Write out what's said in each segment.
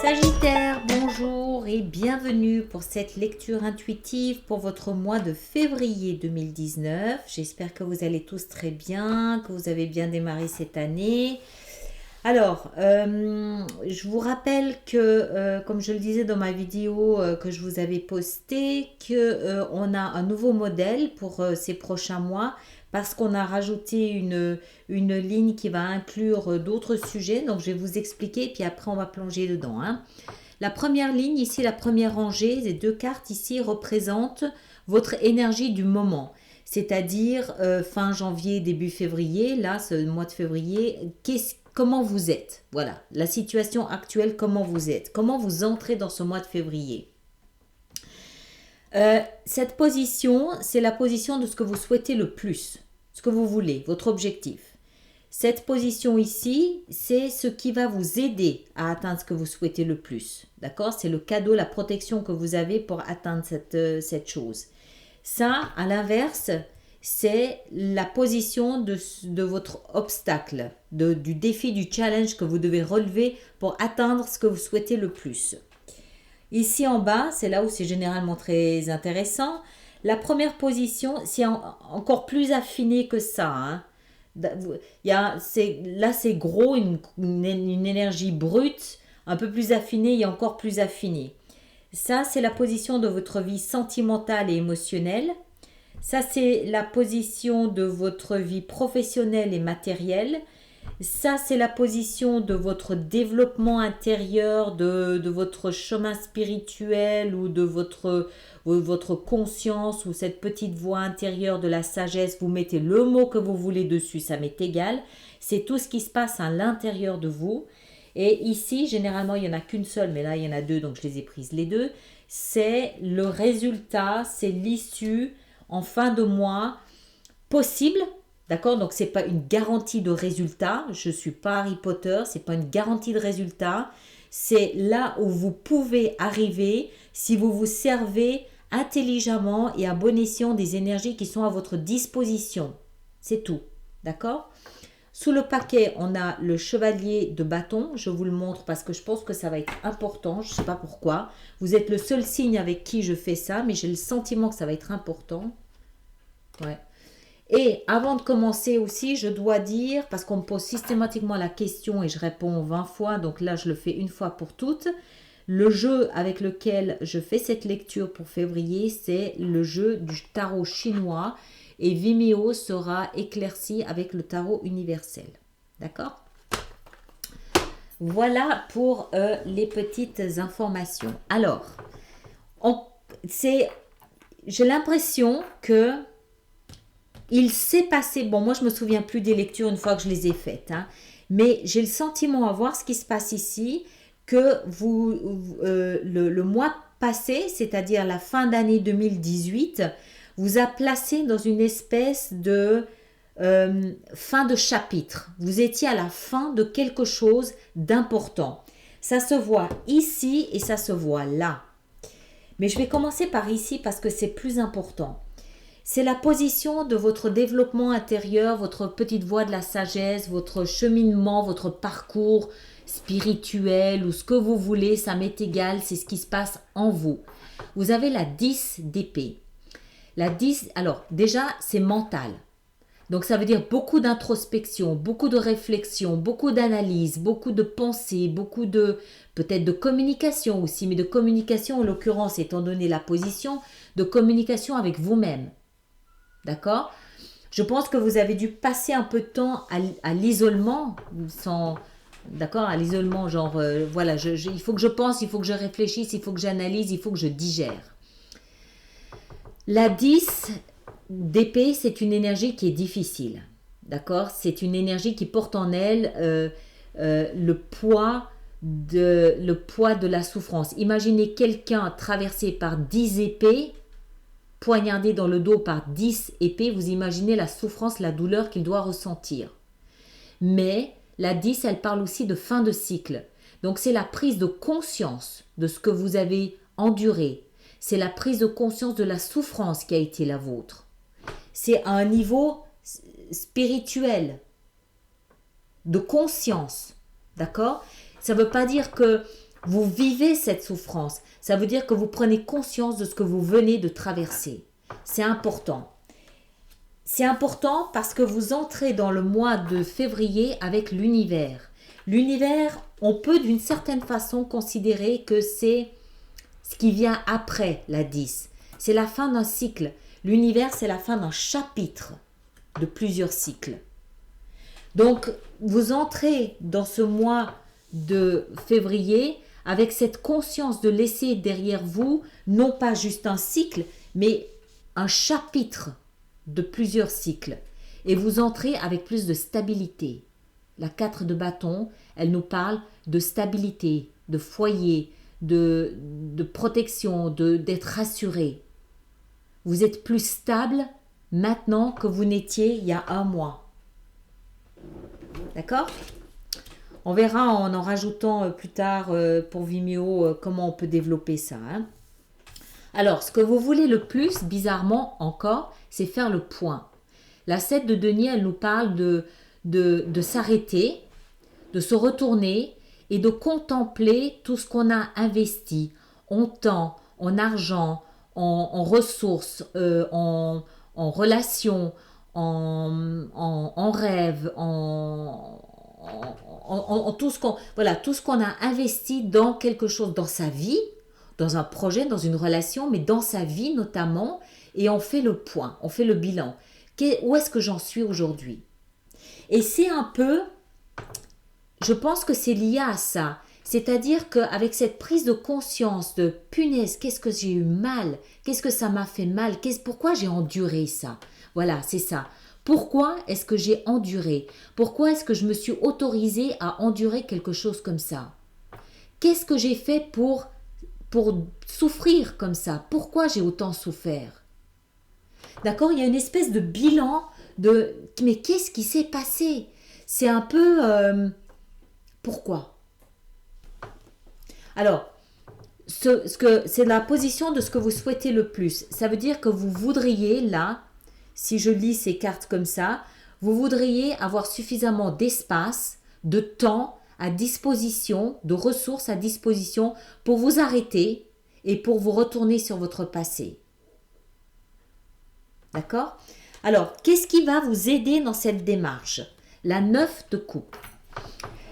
Sagittaire, bonjour et bienvenue pour cette lecture intuitive pour votre mois de février 2019. J'espère que vous allez tous très bien, que vous avez bien démarré cette année. Alors, je vous rappelle que, comme je le disais dans ma vidéo que je vous avais postée, on a un nouveau modèle pour ces prochains mois parce qu'on a rajouté une ligne qui va inclure d'autres sujets. Donc, je vais vous expliquer et puis après, on va plonger dedans, hein. La première ligne ici, la première rangée, les deux cartes ici représentent votre énergie du moment. C'est-à-dire fin janvier, début février, là, ce mois de février, comment vous êtes? Voilà, la situation actuelle, comment vous êtes? Comment vous entrez dans ce mois de février? Cette position, c'est la position de ce que vous souhaitez le plus, ce que vous voulez, votre objectif. Cette position ici, c'est ce qui va vous aider à atteindre ce que vous souhaitez le plus. D'accord? C'est le cadeau, la protection que vous avez pour atteindre cette chose. Ça, à l'inverse, c'est la position de votre obstacle, du défi, du challenge que vous devez relever pour atteindre ce que vous souhaitez le plus. Ici en bas, c'est là où c'est généralement très intéressant. La première position, c'est encore plus affiné que ça, hein. Là, c'est gros, une énergie brute, un peu plus affinée et encore plus affinée. Ça, c'est la position de votre vie sentimentale et émotionnelle. Ça, c'est la position de votre vie professionnelle et matérielle. Ça, c'est la position de votre développement intérieur, de votre chemin spirituel ou de votre conscience ou cette petite voix intérieure de la sagesse. Vous mettez le mot que vous voulez dessus, ça m'est égal. C'est tout ce qui se passe à l'intérieur de vous. Et ici, généralement, il n'y en a qu'une seule, mais là, il y en a deux, donc je les ai prises les deux. C'est le résultat, c'est l'issue en fin de mois possible. D'accord? Donc, ce n'est pas une garantie de résultat. Je ne suis pas Harry Potter. Ce n'est pas une garantie de résultat. C'est là où vous pouvez arriver si vous vous servez intelligemment et à bon escient des énergies qui sont à votre disposition. C'est tout. D'accord? Sous le paquet, on a le chevalier de bâton. Je vous le montre parce que je pense que ça va être important. Je ne sais pas pourquoi. Vous êtes le seul signe avec qui je fais ça, mais j'ai le sentiment que ça va être important. Ouais. Et avant de commencer aussi, je dois dire, parce qu'on me pose systématiquement la question et je réponds 20 fois, donc là je le fais une fois pour toutes, le jeu avec lequel je fais cette lecture pour février, c'est le jeu du tarot chinois et Vimeo sera éclairci avec le tarot universel. D'accord? Voilà pour les petites informations. Alors, j'ai l'impression que il s'est passé, bon moi je me souviens plus des lectures une fois que je les ai faites, hein, mais j'ai le sentiment à voir ce qui se passe ici, que le mois passé, c'est-à-dire la fin d'année 2018, vous a placé dans une espèce de fin de chapitre. Vous étiez à la fin de quelque chose d'important. Ça se voit ici et ça se voit là. Mais je vais commencer par ici parce que c'est plus important. C'est la position de votre développement intérieur, votre petite voie de la sagesse, votre cheminement, votre parcours spirituel ou ce que vous voulez, ça m'est égal, c'est ce qui se passe en vous. Vous avez la 10 d'épée. La 10, alors déjà, c'est mental. Donc ça veut dire beaucoup d'introspection, beaucoup de réflexion, beaucoup d'analyse, beaucoup de pensée, beaucoup de peut-être de communication aussi, mais de communication en l'occurrence, étant donné la position, de communication avec vous-même. D'accord? Je pense que vous avez dû passer un peu de temps à l'isolement, d'accord, à l'isolement, genre, voilà, il faut que je pense, il faut que je réfléchisse, il faut que j'analyse, il faut que je digère. La 10 d'épée, c'est une énergie qui est difficile, d'accord? C'est une énergie qui porte en elle le poids de la souffrance. Imaginez quelqu'un traversé par 10 épées, poignardé dans le dos par 10 épées, vous imaginez la souffrance, la douleur qu'il doit ressentir. Mais la 10, elle parle aussi de fin de cycle. Donc c'est la prise de conscience de ce que vous avez enduré. C'est la prise de conscience de la souffrance qui a été la vôtre. C'est à un niveau spirituel, de conscience. D'accord? Ça ne veut pas dire que Vous vivez cette souffrance. Ça veut dire que vous prenez conscience de ce que vous venez de traverser. C'est important. C'est important parce que vous entrez dans le mois de février avec l'univers. L'univers, on peut d'une certaine façon considérer que c'est ce qui vient après la 10. C'est la fin d'un cycle. L'univers, c'est la fin d'un chapitre de plusieurs cycles. Donc, vous entrez dans ce mois de février avec cette conscience de laisser derrière vous, non pas juste un cycle, mais un chapitre de plusieurs cycles. Et vous entrez avec plus de stabilité. La 4 de bâton, elle nous parle de stabilité, de foyer, de protection, d'être rassuré. Vous êtes plus stable maintenant que vous n'étiez il y a un mois. D'accord ? On verra en rajoutant plus tard pour Vimeo comment on peut développer ça. Hein. Alors, ce que vous voulez le plus, bizarrement encore, c'est faire le point. La 7 de denier, elle nous parle de s'arrêter, de se retourner et de contempler tout ce qu'on a investi en temps, en argent, en ressources, en relations, en rêves, en tout ce qu'on a investi dans quelque chose, dans sa vie, dans un projet, dans une relation, mais dans sa vie notamment, et on fait le point, on fait le bilan. Où est-ce que j'en suis aujourd'hui? Et c'est un peu, je pense que c'est lié à ça. C'est-à-dire qu'avec cette prise de conscience de punaise, qu'est-ce que j'ai eu mal? Qu'est-ce que ça m'a fait mal? Pourquoi j'ai enduré ça? Voilà, c'est ça. Pourquoi est-ce que j'ai enduré? Pourquoi est-ce que je me suis autorisée à endurer quelque chose comme ça? Qu'est-ce que j'ai fait pour souffrir comme ça? Pourquoi j'ai autant souffert? D'accord? Il y a une espèce de bilan de « mais qu'est-ce qui s'est passé ?» C'est un peu pourquoi? Alors, c'est la position de ce que vous souhaitez le plus. Ça veut dire que vous voudriez, là, si je lis ces cartes comme ça, vous voudriez avoir suffisamment d'espace, de temps à disposition, de ressources à disposition pour vous arrêter et pour vous retourner sur votre passé. D'accord? Alors, qu'est-ce qui va vous aider dans cette démarche? La 9 de coupe.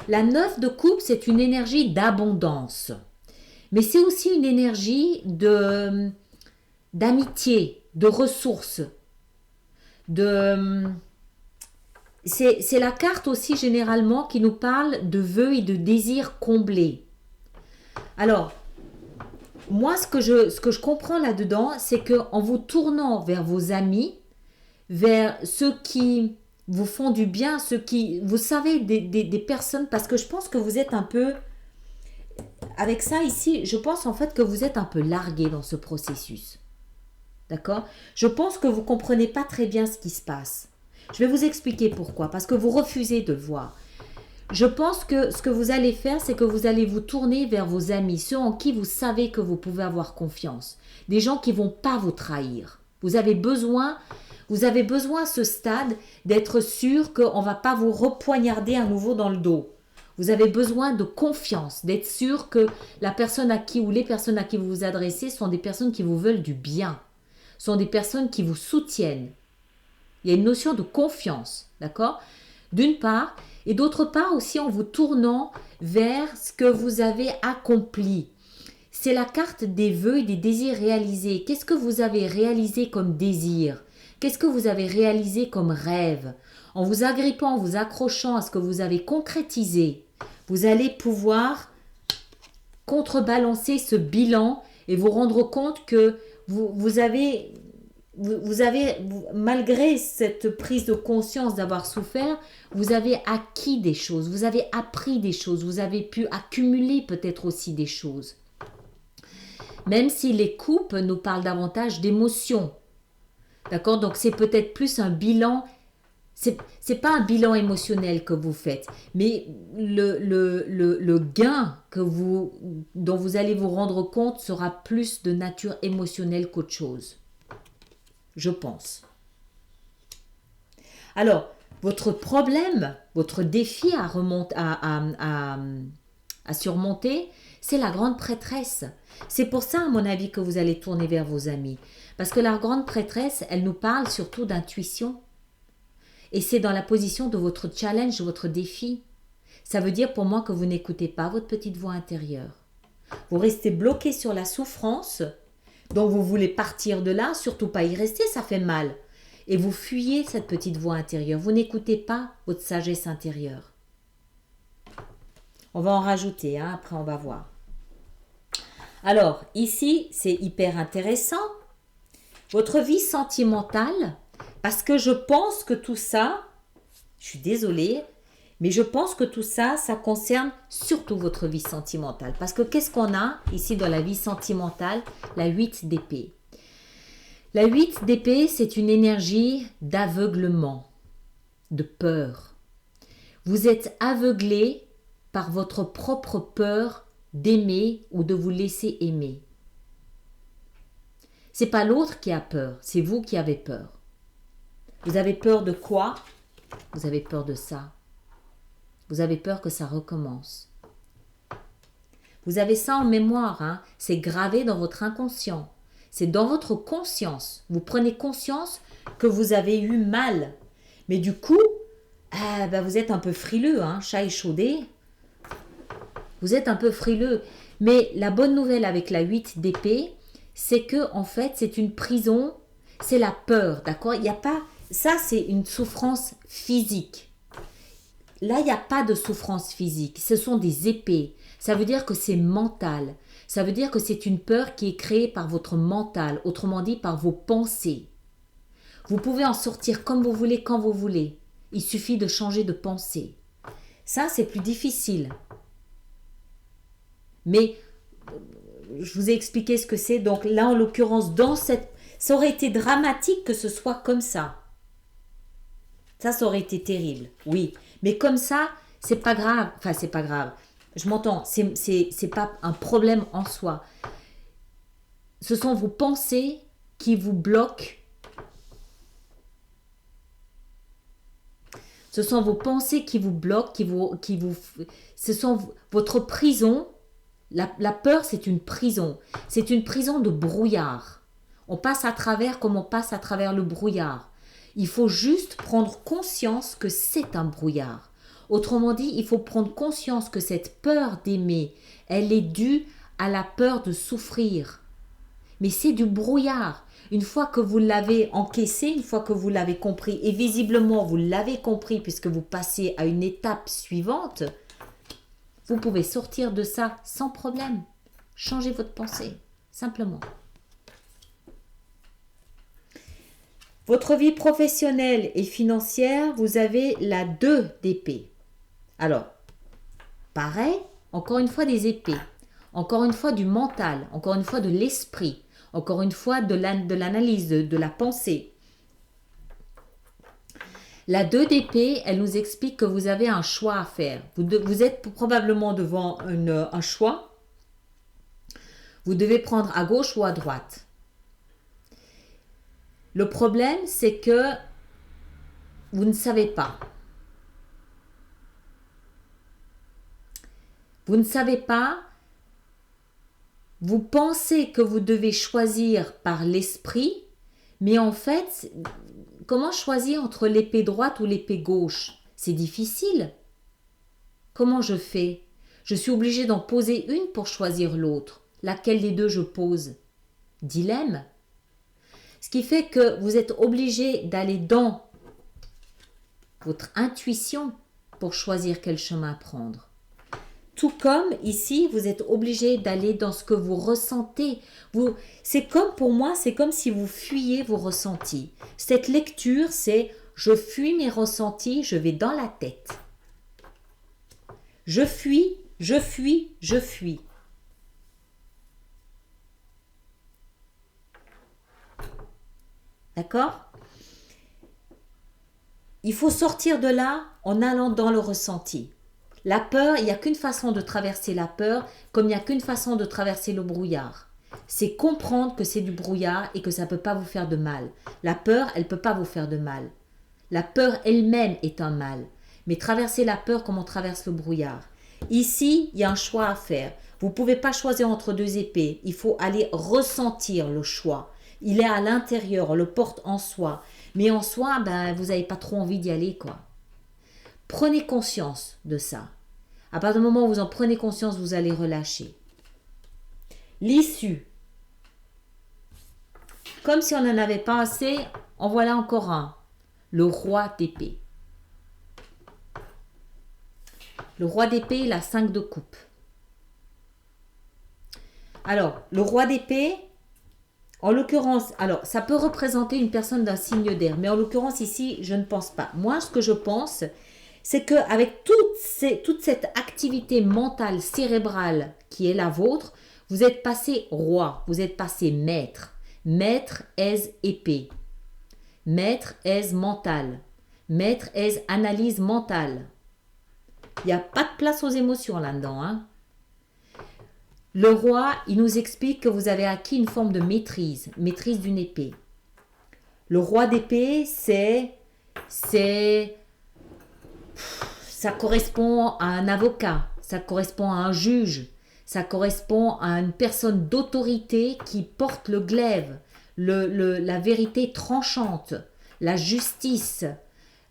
La 9 de coupe, c'est une énergie d'abondance. Mais c'est aussi une énergie d'amitié, de ressources. C'est la carte aussi généralement qui nous parle de vœux et de désirs comblés. Alors, moi, ce que je comprends là-dedans, c'est qu'en vous tournant vers vos amis, vers ceux qui vous font du bien, ceux qui, vous savez, des personnes, parce que je pense que vous êtes un peu, avec ça ici, je pense en fait que vous êtes un peu largué dans ce processus. D'accord? Je pense que vous ne comprenez pas très bien ce qui se passe. Je vais vous expliquer pourquoi, parce que vous refusez de le voir. Je pense que ce que vous allez faire, c'est que vous allez vous tourner vers vos amis, ceux en qui vous savez que vous pouvez avoir confiance. Des gens qui ne vont pas vous trahir. Vous avez besoin à ce stade d'être sûr qu'on ne va pas vous repoignarder à nouveau dans le dos. Vous avez besoin de confiance, d'être sûr que la personne à qui ou les personnes à qui vous vous adressez sont des personnes qui vous veulent du bien, sont des personnes qui vous soutiennent. Il y a une notion de confiance, d'accord? D'une part, et d'autre part aussi en vous tournant vers ce que vous avez accompli. C'est la carte des vœux et des désirs réalisés. Qu'est-ce que vous avez réalisé comme désir? Qu'est-ce que vous avez réalisé comme rêve? En vous agrippant, en vous accrochant à ce que vous avez concrétisé, vous allez pouvoir contrebalancer ce bilan et vous rendre compte que vous avez, malgré cette prise de conscience d'avoir souffert, vous avez acquis des choses, vous avez appris des choses, vous avez pu accumuler peut-être aussi des choses. Même si les coupes nous parlent davantage d'émotions. D'accord? Donc c'est peut-être plus un bilan, c'est pas un bilan émotionnel que vous faites, mais le gain dont vous allez vous rendre compte sera plus de nature émotionnelle qu'autre chose. Je pense. Alors, votre problème, votre défi à surmonter, C'est la grande prêtresse. C'est pour ça, à mon avis, que vous allez tourner vers vos amis. Parce que la grande prêtresse, elle nous parle surtout d'intuition. Et c'est dans la position de votre challenge, de votre défi. Ça veut dire pour moi que vous n'écoutez pas votre petite voix intérieure. Vous restez bloqué sur la souffrance, dont vous voulez partir de là, surtout pas y rester, ça fait mal. Et vous fuyez cette petite voix intérieure. Vous n'écoutez pas votre sagesse intérieure. On va en rajouter, hein, après on va voir. Alors, ici, c'est hyper intéressant. Votre vie sentimentale, parce que je pense que tout ça, je suis désolée, mais je pense que tout ça, ça concerne surtout votre vie sentimentale. Parce que qu'est-ce qu'on a ici dans la vie sentimentale? La 8 d'épée. La 8 d'épée, c'est une énergie d'aveuglement, de peur. Vous êtes aveuglé par votre propre peur d'aimer ou de vous laisser aimer. C'est pas l'autre qui a peur, c'est vous qui avez peur. Vous avez peur de quoi? Vous avez peur de ça. Vous avez peur que ça recommence. Vous avez ça en mémoire, hein? C'est gravé dans votre inconscient. C'est dans votre conscience. Vous prenez conscience que vous avez eu mal. Mais du coup, vous êtes un peu frileux, hein? Chat échaudé. Vous êtes un peu frileux. Mais la bonne nouvelle avec la 8 d'épée, c'est que en fait, c'est une prison. C'est la peur, d'accord? Il n'y a pas... Ça, c'est une souffrance physique. Là, il n'y a pas de souffrance physique. Ce sont des épées. Ça veut dire que c'est mental. Ça veut dire que c'est une peur qui est créée par votre mental, autrement dit par vos pensées. Vous pouvez en sortir comme vous voulez, quand vous voulez. Il suffit de changer de pensée. Ça, c'est plus difficile. Mais je vous ai expliqué ce que c'est. Donc là, en l'occurrence, ça aurait été dramatique que ce soit comme ça. Ça aurait été terrible, oui. Mais comme ça, c'est pas grave. Enfin, c'est pas grave. Je m'entends, c'est pas un problème en soi. Ce sont vos pensées qui vous bloquent. Ce sont vos pensées qui vous bloquent, ce sont votre prison. La peur, c'est une prison. C'est une prison de brouillard. On passe à travers comme on passe à travers le brouillard. Il faut juste prendre conscience que c'est un brouillard. Autrement dit, il faut prendre conscience que cette peur d'aimer, elle est due à la peur de souffrir. Mais c'est du brouillard. Une fois que vous l'avez encaissé, une fois que vous l'avez compris, et visiblement vous l'avez compris puisque vous passez à une étape suivante, vous pouvez sortir de ça sans problème. Changez votre pensée, simplement. Votre vie professionnelle et financière, vous avez la 2 d'épée. Alors, pareil, encore une fois des épées, encore une fois du mental, encore une fois de l'esprit, encore une fois de l'analyse, de la pensée. La 2 d'épée, elle nous explique que vous avez un choix à faire. Vous êtes probablement devant un choix. Vous devez prendre à gauche ou à droite. Le problème, c'est que vous ne savez pas. Vous ne savez pas. Vous pensez que vous devez choisir par l'esprit, mais en fait, comment choisir entre l'épée droite ou l'épée gauche? C'est difficile. Comment je fais? Je suis obligée d'en poser une pour choisir l'autre. Laquelle des deux je pose? Dilemme. Ce qui fait que vous êtes obligé d'aller dans votre intuition pour choisir quel chemin prendre. Tout comme ici, vous êtes obligé d'aller dans ce que vous ressentez. C'est comme pour moi, c'est comme si vous fuyiez vos ressentis. Cette lecture, c'est je fuis mes ressentis, je vais dans la tête. Je fuis, je fuis, je fuis. D'accord? Il faut sortir de là en allant dans le ressenti. La peur, il n'y a qu'une façon de traverser la peur, comme il n'y a qu'une façon de traverser le brouillard. C'est comprendre que c'est du brouillard et que ça ne peut pas vous faire de mal. La peur, elle ne peut pas vous faire de mal. La peur elle-même est un mal. Mais traverser la peur comme on traverse le brouillard. Ici, il y a un choix à faire. Vous ne pouvez pas choisir entre deux épées. Il faut aller ressentir le choix. Il est à l'intérieur, on le porte en soi. Mais en soi, ben, vous n'avez pas trop envie d'y aller, quoi. Prenez conscience de ça. À partir du moment où vous en prenez conscience, vous allez relâcher. L'issue. Comme si on n'en avait pas assez, en voilà encore un. Le roi d'épée. Le roi d'épée, la 5 de coupe. Alors, le roi d'épée, en l'occurrence, alors ça peut représenter une personne d'un signe d'air, mais en l'occurrence ici, je ne pense pas. Moi, ce que je pense, c'est qu'avec toute cette activité mentale, cérébrale qui est la vôtre, vous êtes passé roi, vous êtes passé maître. Maître est épée. Maître est mental. Maître est analyse mentale. Il n'y a pas de place aux émotions là-dedans. Hein. Le roi, il nous explique que vous avez acquis une forme de maîtrise d'une épée. Le roi d'épée, ça correspond à un avocat, ça correspond à un juge, ça correspond à une personne d'autorité qui porte le glaive, la vérité tranchante, la justice.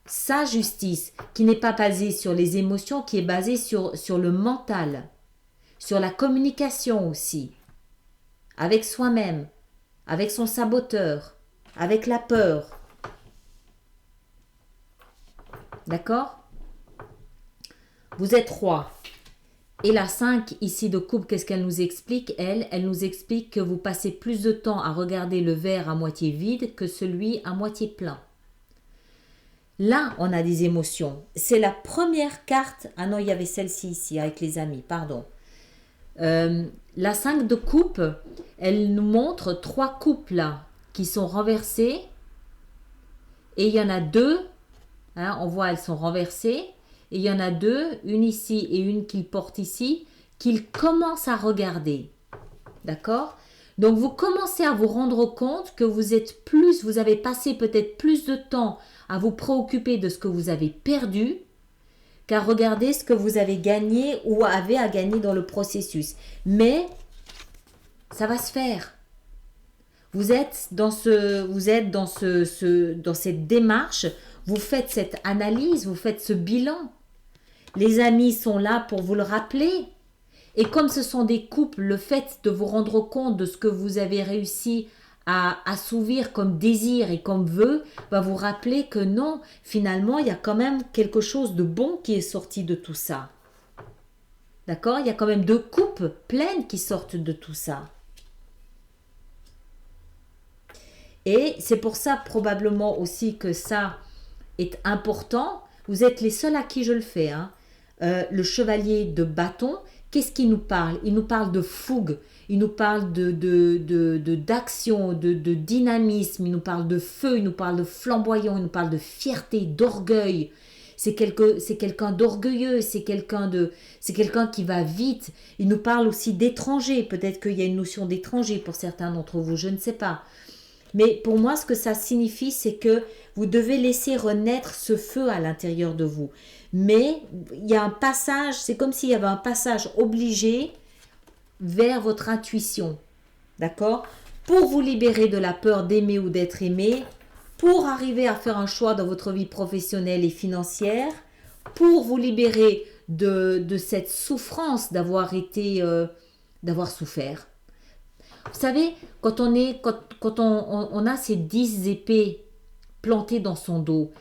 Sa justice, qui n'est pas basée sur les émotions, qui est basée sur le mental, sur la communication aussi, avec soi-même, avec son saboteur, avec la peur. D'accord? Vous êtes roi. Et la 5 ici de coupe, qu'est-ce qu'elle nous explique? Elle nous explique que vous passez plus de temps à regarder le verre à moitié vide que celui à moitié plein. Là, on a des émotions. C'est la première carte. Ah non, il y avait celle-ci ici avec les amis, pardon. La 5 de coupe, elle nous montre 3 coupes là qui sont renversées. Et il y en a 2, hein, on voit elles sont renversées. Et il y en a 2, une ici et une qu'il porte ici, qu'il commence à regarder. D'accord? Donc vous commencez à vous rendre compte que vous avez passé peut-être plus de temps à vous préoccuper de ce que vous avez perdu qu'à regarder ce que vous avez gagné ou avez à gagner dans le processus. Mais ça va se faire. Vous êtes dans cette démarche, vous faites cette analyse, vous faites ce bilan. Les amis sont là pour vous le rappeler. Et comme ce sont des couples, le fait de vous rendre compte de ce que vous avez réussi à assouvir comme désir et comme vœu, va vous rappeler que non, finalement, il y a quand même quelque chose de bon qui est sorti de tout ça. D'accord? Il y a quand même 2 coupes pleines qui sortent de tout ça. Et c'est pour ça probablement aussi que ça est important. Vous êtes les seuls à qui je le fais. Hein. Le chevalier de bâton, qu'est-ce qu'il nous parle? Il nous parle de fougue, il nous parle d'action, de dynamisme, il nous parle de feu, il nous parle de flamboyant, il nous parle de fierté, d'orgueil. C'est quelqu'un d'orgueilleux, c'est quelqu'un qui va vite. Il nous parle aussi d'étranger. Peut-être qu'il y a une notion d'étranger pour certains d'entre vous, je ne sais pas. Mais pour moi, ce que ça signifie, c'est que vous devez laisser renaître ce feu à l'intérieur de vous. Mais il y a un passage, c'est comme s'il y avait un passage obligé vers votre intuition. D'accord? Pour vous libérer de la peur d'aimer ou d'être aimé, pour arriver à faire un choix dans votre vie professionnelle et financière, pour vous libérer de cette souffrance d'avoir souffert. Vous savez, quand on a ces 10 épées plantées dans son dos,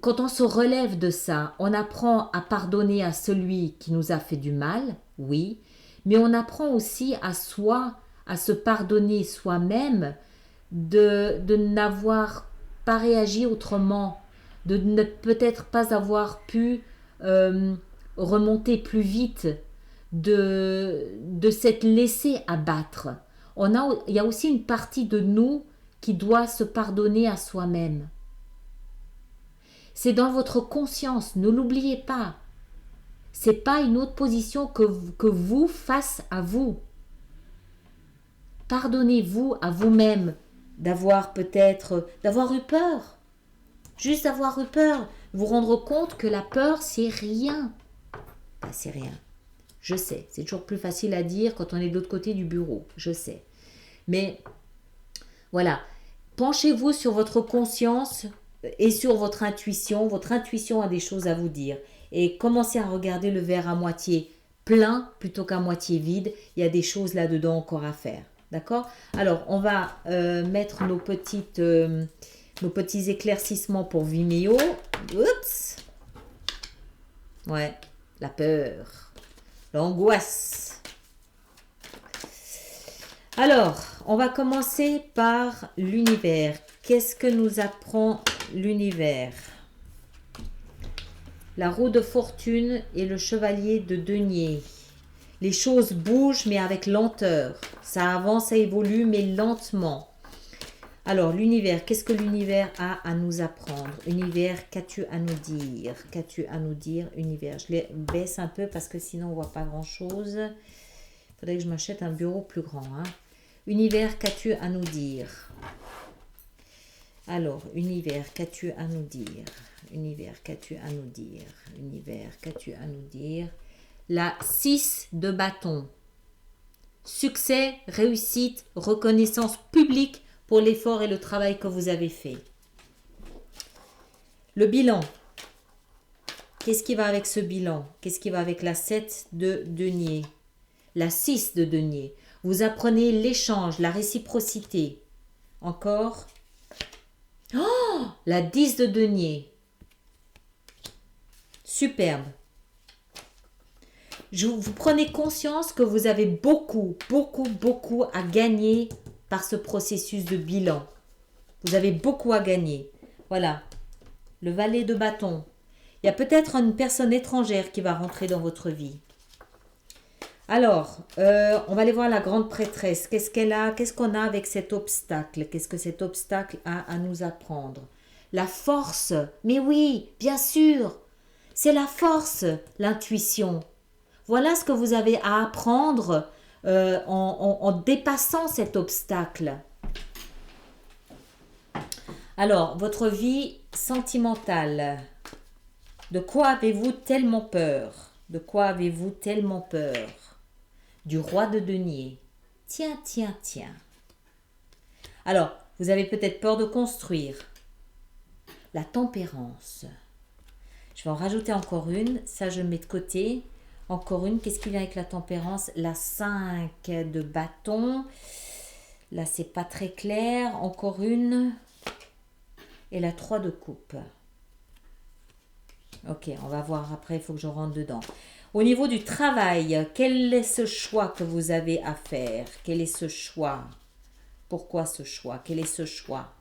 quand on se relève de ça, on apprend à pardonner à celui qui nous a fait du mal, oui, mais on apprend aussi à se pardonner soi-même de n'avoir pas réagi autrement, de ne peut-être pas avoir pu remonter plus vite, de s'être laissé abattre. Il y a aussi une partie de nous qui doit se pardonner à soi-même. C'est dans votre conscience, ne l'oubliez pas. C'est pas une autre position que vous face à vous. Pardonnez-vous à vous-même d'avoir eu peur. Juste d'avoir eu peur. Vous rendre compte que la peur, c'est rien. C'est rien. Je sais, c'est toujours plus facile à dire quand on est de l'autre côté du bureau. Je sais. Mais voilà, penchez-vous sur votre conscience et sur votre intuition. Votre intuition a des choses à vous dire. Et commencez à regarder le verre à moitié plein plutôt qu'à moitié vide. Il y a des choses là-dedans encore à faire. D'accord? Alors, on va mettre nos petits éclaircissements pour Vimeo. Oups! Ouais, la peur, l'angoisse. Alors, on va commencer par l'univers. Qu'est-ce que nous apprend l'univers? La roue de fortune et le chevalier de denier. Les choses bougent mais avec lenteur. Ça avance, ça évolue mais lentement. Alors, l'univers, qu'est-ce que l'univers a à nous apprendre? Univers, qu'as-tu à nous dire? Qu'as-tu à nous dire, univers? Je les baisse un peu parce que sinon on ne voit pas grand-chose. Il faudrait que je m'achète un bureau plus grand. Hein. Univers, qu'as-tu à nous dire? Alors, univers, qu'as-tu à nous dire? Univers, qu'as-tu à nous dire? Univers, qu'as-tu à nous dire? La 6 de bâton. Succès, réussite, reconnaissance publique pour l'effort et le travail que vous avez fait. Le bilan. Qu'est-ce qui va avec ce bilan? Qu'est-ce qui va avec la 7 de denier? La 6 de denier. Vous apprenez l'échange, la réciprocité. Encore. Oh, la 10 de denier. Superbe. Vous prenez conscience que vous avez beaucoup à gagner par ce processus de bilan. Vous avez beaucoup à gagner. Voilà. Le valet de bâton. Il y a peut-être une personne étrangère qui va rentrer dans votre vie. Alors, on va aller voir la grande prêtresse. Qu'est-ce qu'elle a? Qu'est-ce qu'on a avec cet obstacle? Qu'est-ce que cet obstacle a à nous apprendre? La force. Mais oui, bien sûr. C'est la force, l'intuition. Voilà ce que vous avez à apprendre en dépassant cet obstacle. Alors, votre vie sentimentale. De quoi avez-vous tellement peur? De quoi avez-vous tellement peur? Du roi de denier. Tiens. Alors, vous avez peut-être peur de construire. La tempérance. Je vais en rajouter encore une. Ça, je mets de côté. Encore une. Qu'est-ce qui vient avec la tempérance? La 5 de bâton. Là, c'est pas très clair. Encore une. Et la 3 de coupe. Ok, on va voir après. Il faut que je rentre dedans. Au niveau du travail, quel est ce choix que vous avez à faire? Quel est ce choix? Pourquoi ce choix? Quel est ce choix?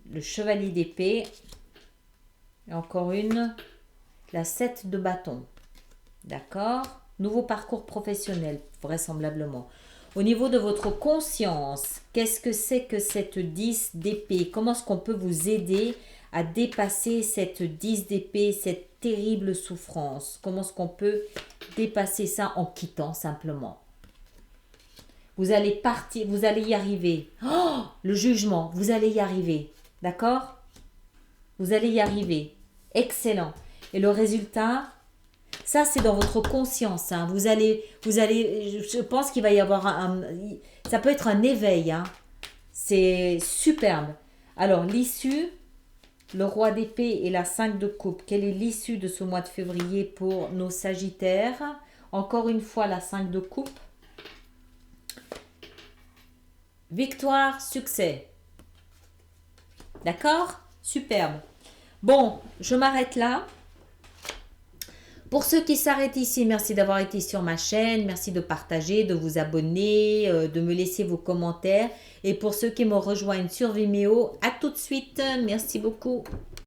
Le chevalier d'épée. Et encore une. La 7 de bâton. D'accord? Nouveau parcours professionnel, vraisemblablement. Au niveau de votre conscience, qu'est-ce que c'est que cette 10 d'épée? Comment est-ce qu'on peut vous aider à dépasser cette 10 d'épée, cette terrible souffrance? Comment est-ce qu'on peut dépasser ça en quittant simplement? Vous allez partir, vous allez y arriver. Oh, le jugement, vous allez y arriver. D'accord? Vous allez y arriver. Excellent. Et le résultat, ça c'est dans votre conscience. Hein. Vous allez, je pense qu'il va y avoir ça peut être un éveil. Hein. C'est superbe. Alors l'issue, le roi d'épée et la 5 de coupe. Quelle est l'issue de ce mois de février pour nos sagittaires? Encore une fois la 5 de coupe. Victoire, succès. D'accord? Superbe. Bon, je m'arrête là. Pour ceux qui s'arrêtent ici, merci d'avoir été sur ma chaîne. Merci de partager, de vous abonner, de me laisser vos commentaires. Et pour ceux qui me rejoignent sur Vimeo, à tout de suite. Merci beaucoup.